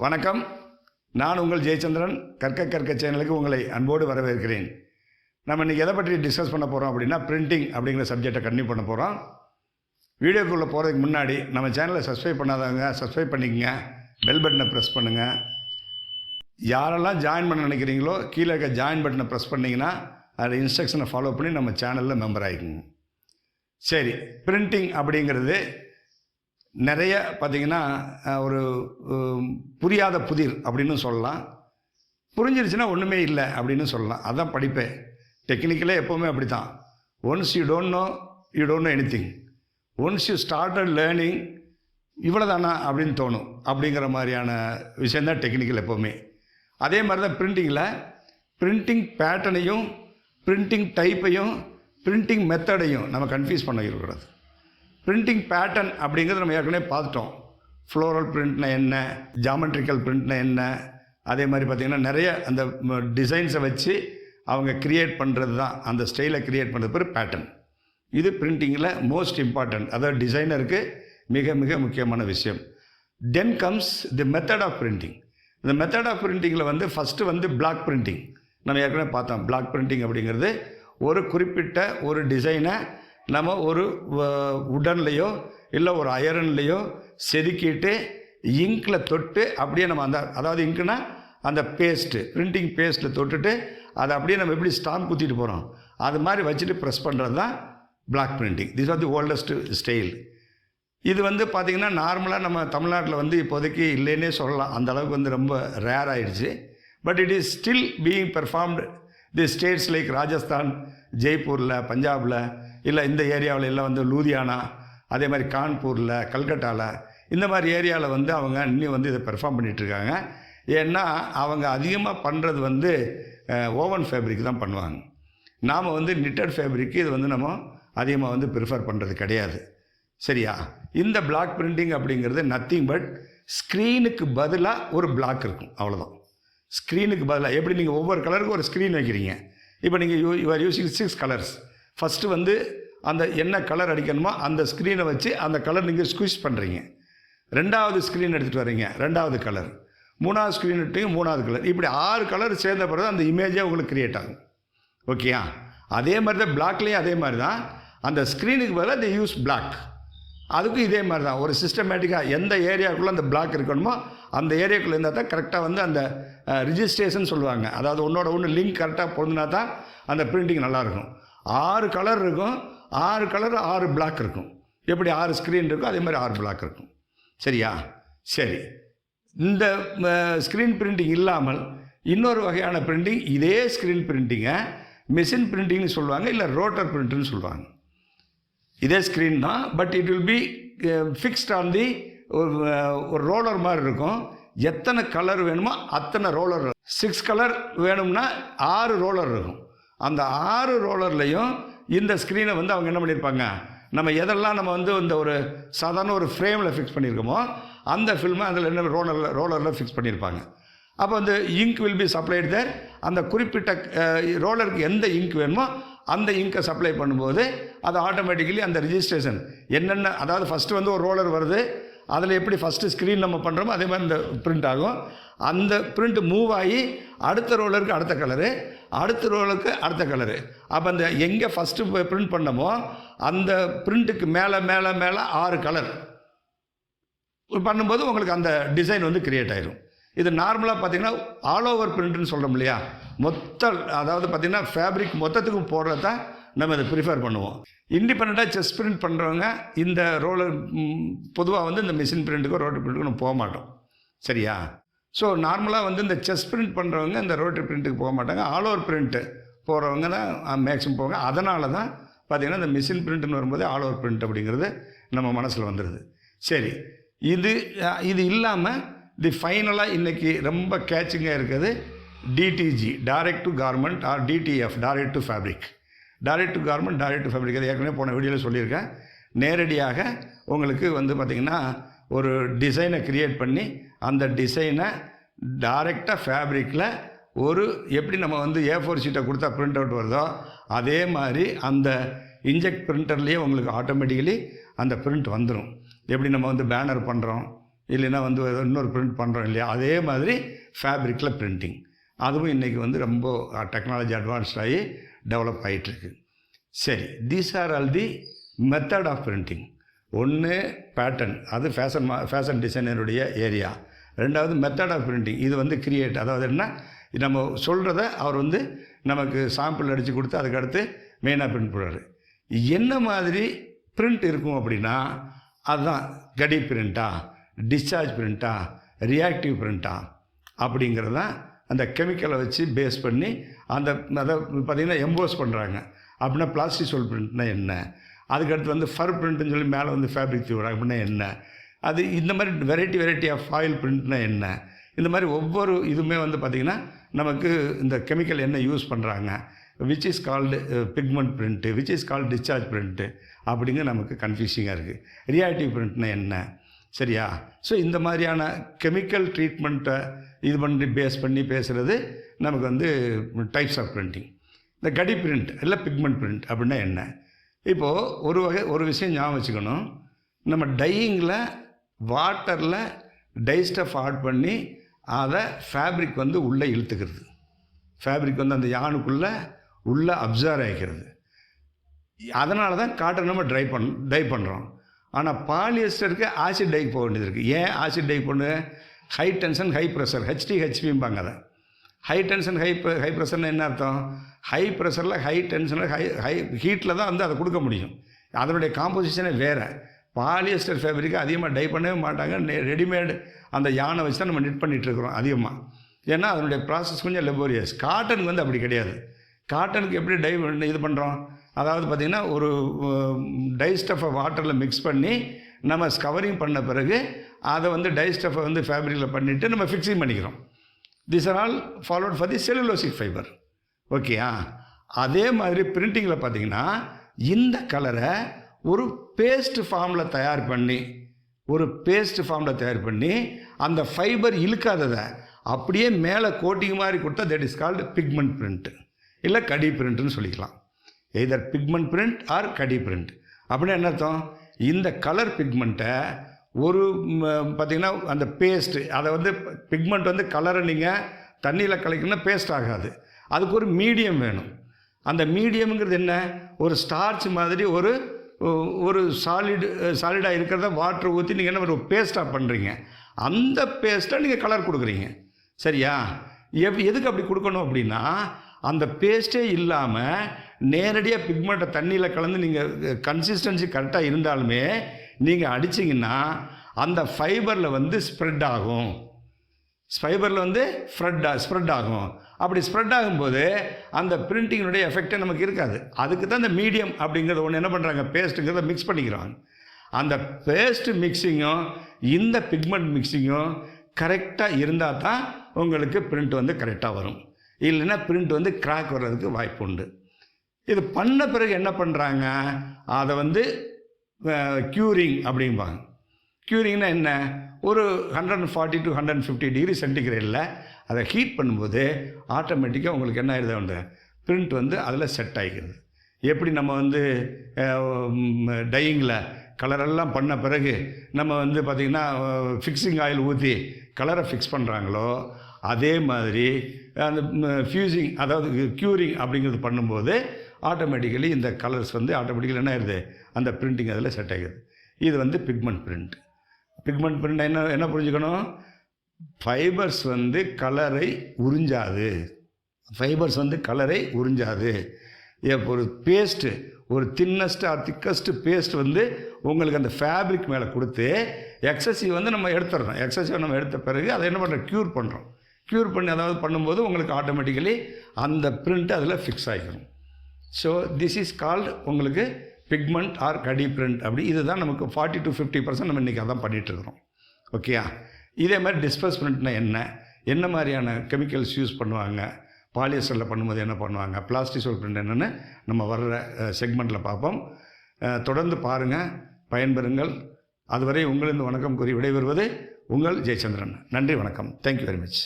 வணக்கம். நான் உங்கள் ஜெயச்சந்திரன். கற்க சேனலுக்கு உங்களை அன்போடு வரவேற்கிறேன். நம்ம இன்றைக்கி எதை பற்றி டிஸ்கஸ் பண்ண போகிறோம் அப்படின்னா, பிரிண்டிங் அப்படிங்கிற சப்ஜெக்டை கண்டினியூ பண்ண போகிறோம். வீடியோக்குள்ளே போகிறதுக்கு முன்னாடி நம்ம சேனலை சப்ஸ்கிரைப் பண்ணாதவங்க சப்ஸ்கிரைப் பண்ணிக்கங்க, பெல் பட்டனை ப்ரெஸ் பண்ணுங்கள். யாரெல்லாம் ஜாயின் பண்ண நினைக்கிறீங்களோ கீழே இருக்க ஜாயின் பட்டனை ப்ரெஸ் பண்ணிங்கன்னா அதில் இன்ஸ்ட்ரக்ஷனை ஃபாலோ பண்ணி நம்ம சேனலில் மெம்பர் ஆகிக்குங்க. சரி, பிரிண்டிங் அப்படிங்கிறது நிறைய பார்த்திங்கன்னா ஒரு புரியாத புதிர் அப்படின்னு சொல்லலாம். புரிஞ்சிருச்சுன்னா ஒன்றுமே இல்லை அப்படின்னு சொல்லலாம். அதுதான் படிப்பேன். டெக்னிக்கலே எப்போவுமே அப்படி தான். Once you don't know anything. Once you started learning இவ்வளோதானா அப்படின்னு தோணும். அப்படிங்கிற மாதிரியான விஷயந்தான் டெக்னிக்கல் எப்போவுமே. அதே மாதிரி தான் பிரிண்டிங்கில் பிரிண்டிங் பேட்டர்னையும் பிரிண்டிங் டைப்பையும் பிரிண்டிங் மெத்தடையும் நம்ம கன்ஃபியூஸ் பண்ண இருக்கக்கூடாது. பிரிண்டிங் பேட்டர்ன் அப்படிங்கிறது நம்ம ஏற்கனவே பார்த்துட்டோம். ஃப்ளோரல் பிரிண்ட்னா என்ன, ஜாமெட்ரிக்கல் பிரிண்ட்னா என்ன, அதே மாதிரி பார்த்திங்கன்னா நிறைய அந்த டிசைன்ஸை வச்சு அவங்க க்ரியேட் பண்ணுறது தான், அந்த ஸ்டைலை க்ரியேட் பண்ணுறது பேர் பேட்டர்ன். இது பிரிண்டிங்கில் மோஸ்ட் இம்பார்ட்டன்ட், அதாவது டிசைனருக்கு மிக மிக முக்கியமான விஷயம். Then comes the method of printing. இந்த மெத்தட் ஆஃப் பிரிண்டிங்கில் ஃபஸ்ட்டு பிளாக் பிரிண்டிங் நம்ம ஏற்கனவே பார்த்தோம். பிளாக் பிரிண்டிங் அப்படிங்கிறது ஒரு குறிப்பிட்ட ஒரு டிசைனை நம்ம ஒரு உடன்லையோ இல்லை ஒரு அயரன்லையோ செதுக்கிட்டு இங்கில் தொட்டு அப்படியே நம்ம அதாவது இங்க்குனா அந்த பேஸ்ட்டு, பிரிண்டிங் பேஸ்ட்டில் தொட்டுட்டு அதை அப்படியே நம்ம எப்படி ஸ்டாம்ப் குத்திட்டு போகிறோம் அது மாதிரி வச்சுட்டு ப்ரெஸ் பண்ணுறது தான் block printing. This are the oldest style. இது பார்த்திங்கன்னா நார்மலாக நம்ம தமிழ்நாட்டில் இப்போதைக்கு இல்லைன்னே சொல்லலாம். அந்த அளவுக்கு ரொம்ப ரேர் ஆகிடுச்சு. But it is still being performed the states like Rajasthan, ஜெய்ப்பூரில், பஞ்சாபில், இல்லை இந்த ஏரியாவில் எல்லாம் லூதியானா, அதே மாதிரி கான்பூரில், கல்கட்டாவில், இந்த மாதிரி ஏரியாவில் அவங்க இன்னும் இதை பெர்ஃபார்ம் பண்ணிகிட்ருக்காங்க. ஏன்னா அவங்க அதிகமாக பண்ணுறது ஓவன் ஃபேப்ரிக் தான் பண்ணுவாங்க. நாம் நிட்டட் ஃபேப்ரிக்கு இது நம்ம அதிகமாக ப்ரிஃபர் பண்ணுறது கிடையாது. சரியா? இந்த பிளாக் பிரிண்டிங் அப்படிங்கிறது நத்திங் பட் ஸ்க்ரீனுக்கு பதிலாக ஒரு பிளாக் இருக்கும், அவ்வளோதான். ஸ்க்ரீனுக்கு பதிலாக எப்படி நீங்கள் ஒவ்வொரு கலருக்கும் ஒரு ஸ்க்ரீன் வைக்கிறீங்க. இப்போ நீங்கள் you are using 6 colours. First அந்த என்ன கலர் அடிக்கணுமோ அந்த ஸ்க்ரீனை வச்சு அந்த கலர் நீங்கள் ஸ்குவிஷ் பண்ணுறீங்க. ரெண்டாவது ஸ்க்ரீன் எடுத்துகிட்டு வரீங்க, ரெண்டாவது கலர். மூணாவது ஸ்க்ரீன் எடுத்தீங்க, மூணாவது கலர். இப்படி 6 கலர் சேர்ந்த பிறகு அந்த இமேஜே உங்களுக்கு க்ரியேட் ஆகும். ஓகேயா? அதே மாதிரி தான் பிளாக்லேயும் அதே மாதிரி தான். அந்த ஸ்க்ரீனுக்கு பதிலாக தி யூஸ் பிளாக். அதுக்கும் இதே மாதிரி தான் ஒரு சிஸ்டமேட்டிக்காக எந்த ஏரியாவுக்குள்ளே அந்த பிளாக் இருக்கணுமோ அந்த ஏரியாக்குள்ளே இருந்தால் தான் கரெக்டாக அந்த ரிஜிஸ்ட்ரேஷன் சொல்லுவாங்க. அதாவது ஒன்றோட ஒன்று லிங்க் கரெக்டாக பொருந்தினா தான் அந்த பிரிண்டிங் நல்லாயிருக்கும். 6 கலர் இருக்கும், 6 கலர் 6 பிளாக் இருக்கும். எப்படி 6 ஸ்க்ரீன் இருக்கும் அதே மாதிரி 6 பிளாக் இருக்கும். சரியா? சரி, இந்த ஸ்க்ரீன் பிரிண்டிங் இல்லாமல் இன்னொரு வகையான பிரிண்டிங், இதே ஸ்க்ரீன் பிரிண்டிங்கை மிஷின் பிரிண்டிங்னு சொல்லுவாங்க, இல்லை ரோட்டர் பிரிண்ட்னு சொல்லுவாங்க. இதே ஸ்க்ரீன் தான், but it will be fixed on the ஒரு ரோலர் மாதிரி இருக்கும். எத்தனை கலர் வேணுமோ அத்தனை ரோலர். 6 கலர் வேணும்னா 6 ரோலர் இருக்கும். அந்த 6 ரோலர்லையும் இந்த ஸ்க்ரீனை அவங்க என்ன பண்ணியிருப்பாங்க, நம்ம எதெல்லாம் நம்ம இந்த ஒரு சாதாரண ஒரு ஃப்ரேமில் ஃபிக்ஸ் பண்ணியிருக்கோமோ அந்த ஃபில்மை அதில் என்ன ரோலரில் ஃபிக்ஸ் பண்ணியிருப்பாங்க. அப்போ இங்க் வில் பி சப்ளைடு தேர். அந்த குறிப்பிட்ட ரோலருக்கு எந்த இங்க் வேணுமோ அந்த இங்கை சப்ளை பண்ணும்போது அது ஆட்டோமேட்டிக்கலி அந்த ரிஜிஸ்ட்ரேஷன் என்னென்ன, அதாவது ஃபஸ்ட்டு ஒரு ரோலர் வருது, அதில் எப்படி ஃபஸ்ட்டு ஸ்க்ரீன் நம்ம பண்ணுறோமோ அதே மாதிரி இந்த பிரிண்ட் ஆகும். அந்த பிரிண்ட் மூவ் ஆகி அடுத்த ரோலருக்கு அடுத்த கலரு, அடுத்த ரோலருக்கு அடுத்த கலரு. அப்போ அந்த எங்கே ஃபஸ்ட்டு பிரிண்ட் பண்ணமோ அந்த பிரிண்ட்டுக்கு மேலே மேலே மேலே 6 கலர் பண்ணும்போது உங்களுக்கு அந்த டிசைன் க்ரியேட் ஆயிடும். இது நார்மலாக பார்த்திங்கன்னா ஆல் ஓவர் பிரிண்ட்னு சொல்கிறோம் இல்லையா, அதாவது பார்த்திங்கன்னா ஃபேப்ரிக் மொத்தத்துக்கும் போடுறது தான் நம்ம இதை ப்ரிஃபர் பண்ணுவோம். இண்டிபெண்ட்டாக செஸ் பிரிண்ட் பண்ணுறவங்க இந்த ரோலர் பொதுவாக இந்த மிஷின் பிரிண்ட்டுக்கோ ரோட்டரி பிரிண்ட்டுக்கோ நம்ம போக மாட்டோம். சரியா? ஸோ நார்மலாக இந்த செஸ் பிரிண்ட் பண்ணுறவங்க இந்த ரோட்டரி பிரிண்ட்டுக்கு போக மாட்டாங்க. ஆல் ஓவர் பிரிண்ட்டு போகிறவங்க தான் மேக்ஸிமம் போவாங்க. அதனால தான் பார்த்திங்கன்னா இந்த மிஷின் பிரிண்ட்டுன்னு வரும்போது ஆல் ஓவர் பிரிண்ட் அப்படிங்கிறது நம்ம மனசில் வந்துடுது. சரி, இது இல்லாமல் தி ஃபைனலாக இன்றைக்கி ரொம்ப கேட்சிங்காக இருக்குது DTG, direct to garment, or DTF, direct to fabric. Direct to garment, direct to fabric, அது ஏற்கனவே போன வீடியோவில் சொல்லியிருக்கேன். நேரடியாக உங்களுக்கு பார்த்திங்கன்னா ஒரு டிசைனை க்ரியேட் பண்ணி அந்த டிசைனை டைரெக்டாக ஃபேப்ரிக்கில் ஒரு எப்படி நம்ம A4 ஷீட்டை கொடுத்தா பிரிண்ட் அவுட் வருதோ அதே மாதிரி அந்த இன்ஜெக்ட் பிரிண்டர்லேயே உங்களுக்கு ஆட்டோமேட்டிக்கலி அந்த பிரிண்ட் வந்துடும். எப்படி நம்ம பேனர் பண்ணுறோம், இல்லைன்னா வந்து இன்னொரு பிரிண்ட் பண்ணுறோம் இல்லையா, அதே மாதிரி ஃபேப்ரிக்கில் பிரிண்டிங். அதுவும் இன்றைக்கி வந்து ரொம்ப டெக்னாலஜி அட்வான்ஸ்ட் ஆகி டெவலப் ஆகிட்டுருக்கு. சரி, these are all the method of printing. ஒன்று பேட்டர்ன், அது ஃபேஷன் டிசைனருடைய ஏரியா. ரெண்டாவது மெத்தட் ஆஃப் பிரிண்டிங், இது வந்து கிரியேட், அதாவது என்ன, நம்ம சொல்கிறத அவர் வந்து நமக்கு சாம்பிள் அடித்து கொடுத்து அதுக்கடுத்து மெயினாக பிரிண்ட் போடுறாரு. என்ன மாதிரி பிரிண்ட் இருக்கும் அப்படின்னா அதுதான் கடி பிரிண்ட்டா, டிஸ்சார்ஜ் பிரிண்ட்டா, ரியாக்டிவ் பிரிண்ட்டா அப்படிங்கிறது தான் அந்த கெமிக்கலை வச்சு பேஸ் பண்ணி அதை பார்த்திங்கன்னா எம்போஸ் பண்ணுறாங்க. அப்படின்னா பிளாஸ்டிசோல் பிரிண்ட்னா என்ன, அதுக்கடுத்து வந்து ஃபர் பிரிண்ட்டுன்னு சொல்லி மேலே வந்து ஃபேப்ரிக் தூவுறாங்க அப்படின்னா என்ன, அது இந்த மாதிரி வெரைட்டி ஆஃப் ஃபாயில் பிரிண்ட்னா என்ன, இந்த மாதிரி ஒவ்வொரு இதுவுமே வந்து பார்த்திங்கன்னா நமக்கு இந்த கெமிக்கல் என்ன யூஸ் பண்ணுறாங்க, which is called pigment print, which is called discharge print அப்படிங்க நமக்கு கன்ஃபியூசிங்காக இருக்குது. ரியாக்டிவ் பிரிண்ட்னா என்ன, சரியா? ஸோ இந்த மாதிரியான கெமிக்கல் ட்ரீட்மெண்ட்டை இது பண்ணி பேஸ் பண்ணி பேசுகிறது நமக்கு வந்து டைப்ஸ் ஆஃப் பிரிண்டிங். இந்த கடி பிரிண்ட் இல்லை பிக்மெண்ட் பிரிண்ட் அப்படின்னா என்ன? இப்போது ஒரு விஷயம் ஞாபகம் வச்சுக்கணும். நம்ம டையிங்கில் வாட்டரில் டை ஸ்டஃப் ஆட் பண்ணி அதை ஃபேப்ரிக் வந்து உள்ளே இழுத்துக்கிறது, ஃபேப்ரிக் வந்து அந்த யானுக்குள்ளே உள்ளே அப்சர்வ் ஆகிக்கிறது. அதனால தான் காட்டன் நம்ம டை பண்ணுறோம். ஆனால் பாலியஸ்டருக்கு ஆசிட் டைக்கு போக வேண்டியது இருக்குது. ஏன் ஆசிட் டை பண்ணு? ஹை டென்ஷன் ஹை ப்ரெஷர், HTHPம்பாங்க அதை. ஹை டென்ஷன் ஹை ப்ரெஷர்னு என்ன அர்த்தம்? ஹை ப்ரெஷரில் ஹை டென்ஷனில் ஹை ஹீட்டில் தான் வந்து அதை கொடுக்க முடியும். அதனுடைய காம்போசிஷனே வேறு. பாலியஸ்டர் ஃபேப்ரிக்கை அதிகமாக டை பண்ணவே மாட்டாங்க. ரெடிமேடு அந்த யானை வச்சு தான் நம்ம நிட் பண்ணிகிட்ருக்குறோம் அதிகமாக. ஏன்னா அதனுடைய ப்ராசஸ் கொஞ்சம் லெபோரியஸ். காட்டனுக்கு வந்து அப்படி கிடையாது. காட்டனுக்கு எப்படி டை இது பண்ணுறோம்? அதாவது பார்த்திங்கன்னா ஒரு டை ஸ்டஃபை வாட்டரில் மிக்ஸ் பண்ணி நம்ம கவரிங் பண்ண பிறகு அதை வந்து டை ஸ்டஃபை வந்து ஃபேப்ரிக்கில் பண்ணிவிட்டு நம்ம ஃபிக்ஸிங் பண்ணிக்கிறோம். This are all followed for the cellulosic fibre. ஓகேயா? அதே மாதிரி பிரிண்டிங்கில் பார்த்திங்கன்னா இந்த கலரை ஒரு பேஸ்ட் ஃபார்மில் தயார் பண்ணி அந்த ஃபைபர் இழுக்காததை அப்படியே மேலே கோட்டிங் மாதிரி கொடுத்தா that is called pigment print இல்லை கடி பிரிண்ட்னு சொல்லிக்கலாம். எய்தர் பிக்மெண்ட் பிரிண்ட் ஆர் கடி பிரிண்ட். அப்படின்னா என்ன அர்த்தம்? இந்த கலர் பிக்மெண்ட்டை ஒரு பார்த்திங்கன்னா அந்த பேஸ்ட்டு, அதை வந்து பிக்மெண்ட் வந்து கலரை நீங்கள் தண்ணியில் கலக்கணும்னா பேஸ்ட் ஆகாது. அதுக்கு ஒரு மீடியம் வேணும். அந்த மீடியம்ங்கிறது என்ன? ஒரு ஸ்டார்ச் மாதிரி ஒரு சாலிடாக இருக்கிறத வாட்டர் ஊற்றி நீங்கள் என்ன ஒரு பேஸ்ட்டாக பண்ணுறீங்க. அந்த பேஸ்ட்டை நீங்கள் கலர் கொடுக்குறீங்க, சரியா? எதுக்கு அப்படி கொடுக்கணும் அப்படின்னா அந்த பேஸ்ட்டே இல்லாமல் நேரடியாக பிக்மெண்ட்டை தண்ணியில் கலந்து நீங்கள் கன்சிஸ்டன்சி கரெக்டாக இருந்தாலுமே நீங்கள் அடிச்சிங்கன்னா அந்த ஃபைபரில் வந்து ஸ்ப்ரெட் ஆகும். ஸ்ப்ரெட் ஆகும். அப்படி ஸ்ப்ரெட் ஆகும்போது அந்த பிரிண்டிங்கினுடைய எஃபெக்டே நமக்கு இருக்காது. அதுக்கு தான் இந்த மீடியம் அப்படிங்கிறத ஒன்று என்ன பண்ணுறாங்க, பேஸ்ட்டுங்கிறத மிக்ஸ் பண்ணிக்கிறாங்க. அந்த பேஸ்ட்டு மிக்சிங்கும் இந்த பிக்மெண்ட் மிக்சிங்கும் கரெக்டாக இருந்தால் தான் உங்களுக்கு பிரிண்ட் வந்து கரெக்டாக வரும். இல்லைன்னா பிரிண்ட் வந்து கிராக் வர்றதுக்கு வாய்ப்பு உண்டு. இது பண்ண பிறகு என்ன பண்ணுறாங்க, அதை வந்து க்யூரிங் அப்படிம்பாங்க. க்யூரிங்னா என்ன? ஒரு 140 to 150 டிகிரி சென்டிகிரேடில் அதை ஹீட் பண்ணும்போது ஆட்டோமேட்டிக்காக உங்களுக்கு என்ன ஆகிடுது, அந்த பிரிண்ட் வந்து அதில் செட் ஆகிக்கிறது. எப்படி நம்ம வந்து டையிங்கில் கலரெல்லாம் பண்ண பிறகு நம்ம வந்து பார்த்திங்கன்னா ஃபிக்ஸிங் ஆயில் ஊற்றி கலரை ஃபிக்ஸ் பண்ணுறாங்களோ, அதே மாதிரி அந்த ஃபியூசிங் அதாவது க்யூரிங் அப்படிங்கிறது பண்ணும்போது ஆட்டோமேட்டிக்கலி இந்த கலர்ஸ் வந்து ஆட்டோமேட்டிக்கலி என்ன ஆயிடுது, அந்த பிரிண்டிங் அதில் செட் ஆகிடுது. இது வந்து பிக்மெண்ட் பிரிண்ட். பிக்மெண்ட் பிரிண்ட் என்ன புரிஞ்சுக்கணும்? ஃபைபர்ஸ் வந்து கலரை உறிஞ்சாது. ஒரு பேஸ்ட்டு, ஒரு தின்னஸ்ட் ஆர் திக்கஸ்ட்டு பேஸ்ட் வந்து உங்களுக்கு அந்த ஃபேப்ரிக் மேலே கொடுத்து எக்ஸசிவ் வந்து நம்ம எடுத்துடுறோம். எக்ஸசிவ் நம்ம எடுத்த பிறகு அதை என்ன பண்ணுறோம், க்யூர் பண்ணி அதாவது பண்ணும்போது உங்களுக்கு ஆட்டோமேட்டிக்கலி அந்த பிரிண்ட் அதில் ஃபிக்ஸ் ஆகிக்கணும். ஸோ திஸ் இஸ் கால்டு உங்களுக்கு பிக்மெண்ட் ஆர் கடி பிரிண்ட். அப்படி இதுதான் நமக்கு 40 to 50% நம்ம இன்றைக்கி அதான் பண்ணிகிட்ருக்குறோம். ஓகேயா? இதே மாதிரி டிஸ்பர்ஸ் பிரிண்ட்னா என்ன மாதிரியான கெமிக்கல்ஸ் யூஸ் பண்ணுவாங்க, பாலியஸ்டரில் பண்ணும்போது என்ன பண்ணுவாங்க, பிளாஸ்டிசோல் பிரிண்ட் என்னென்னு நம்ம வர்ற செக்மெண்ட்டில் பார்ப்போம். தொடர்ந்து பாருங்கள், பயன்பெறுங்கள். அதுவரை உங்களிருந்து வணக்கம் கூறி விடைபெறுவது உங்கள் ஜெயச்சந்திரன். நன்றி, வணக்கம். Thank you very much.